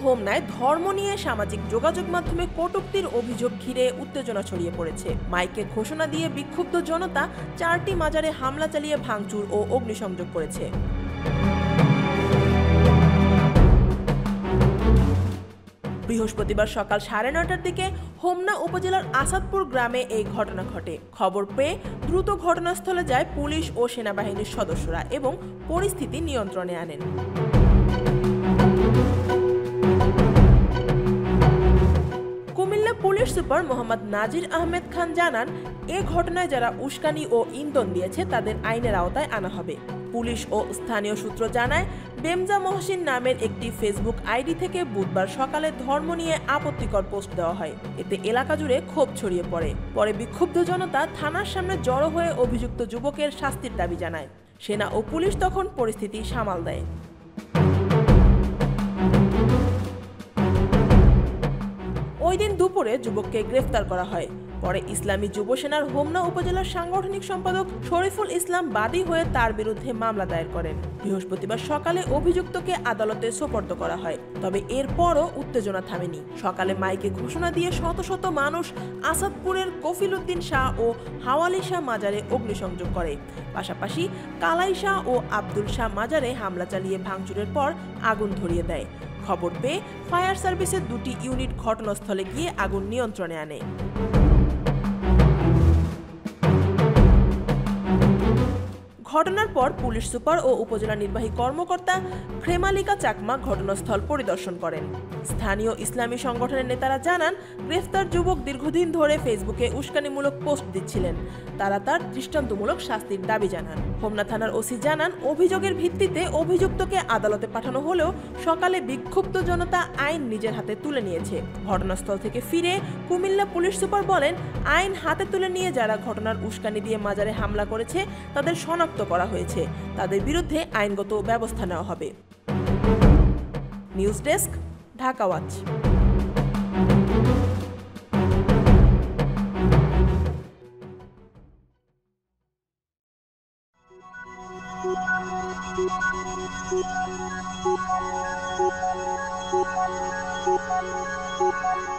হোমনায় ধর্ম নিয়ে সামাজিক যোগাযোগ মাধ্যমে কটূক্তির অভিযোগ ঘিরে উত্তেজনা ছড়িয়ে পড়েছে। মাইকে ঘোষণা দিয়ে বিক্ষুব্ধ জনতা 4টি মাজারে হামলা চালিয়ে ভাঙচুর ও অগ্নিসংযোগ করেছে। বৃহস্পতিবার সকাল 9:30টার দিকে হোমনা উপজেলার আসাদপুর গ্রামে এই ঘটনা ঘটে। খবর পেয়ে দ্রুত ঘটনাস্থলে যায় পুলিশ ও সেনাবাহিনীর সদস্যরা এবং পরিস্থিতি নিয়ন্ত্রণে আনেন। কুমিল্লা পুলিশ সুপার মোহাম্মদ নাজির আহমেদ খান জানান, এ ঘটনায় যারা উস্কানি ও ইন্ধন দিয়েছে তাদের আইনের আওতায় আনা হবে। পুলিশ ও স্থানীয় সূত্র জানায়, বেমজা মহসিন নামের একটি ফেসবুক আইডি থেকে বুধবার সকালে ধর্ম নিয়ে আপত্তিকর পোস্ট দেওয়া হয়। এতে এলাকা জুড়ে ক্ষোভ ছড়িয়ে পড়ে। পরে বিক্ষুব্ধ জনতা থানার সামনে জড়ো হয়ে অভিযুক্ত যুবকের শাস্তির দাবি জানায়। সেনা ও পুলিশ তখন পরিস্থিতি সামাল দেয়। ওই দিন দুপুরে যুবককে গ্রেফতার করা হয়। পরে ইসলামী যুব সেনার হোমনা উপজেলার সাংগঠনিক সম্পাদক শরীফুল ইসলাম বাদী হয়ে তার বিরুদ্ধে মামলা দায়ের করেন। বৃহস্পতিবার সকালে অভিযুক্তকে আদালতে সোপর্দ করা হয়। তবে এরপরও উত্তেজনা থামেনি। সকালে মাইকে ঘোষণা দিয়ে শত শত মানুষ আসাদপুরের কফিল উদ্দিন শাহ ও হাওয়ালি শাহ মাজারে অগ্নিসংযোগ করে। পাশাপাশি কালাই শাহ ও আব্দুল শাহ মাজারে হামলা চালিয়ে ভাঙচুরের পর আগুন ধরিয়ে দেয়। খবর পেয়ে ফায়ার সার্ভিসের 2টি ইউনিট ঘটনাস্থলে গিয়ে আগুন নিয়ন্ত্রণে আনে। ঘটনার পর পুলিশ সুপার ও উপজেলা নির্বাহী কর্মকর্তা খেমালিকা চাকমা ঘটনাস্থল পরিদর্শন করেন। স্থানীয় ইসলামী সংগঠনের নেতারা জানান, গ্রেফতার যুবক দীর্ঘদিন ধরে ফেসবুকে উস্কানিমূলক পোস্ট দিচ্ছিলেন। তারা তার দৃষ্টান্তমূলক শাস্তির দাবি জানান। হোমনা থানার ওসি জানান, অভিযোগের ভিত্তিতে অভিযুক্তকে আদালতে পাঠানো হলেও সকালে বিক্ষুব্ধ জনতা আইন নিজের হাতে তুলে নিয়েছে। ঘটনাস্থল থেকে ফিরে কুমিল্লা পুলিশ সুপার বলেন, আইন হাতে তুলে নিয়ে যারা ঘটনার উস্কানি দিয়ে মাজারে হামলা করেছে তাদের শনাক্ত করা হয়েছে। তাদের বিরুদ্ধে আইনগত ব্যবস্থা নেওয়া হবে। News desk, Dhaka watch. Thank you.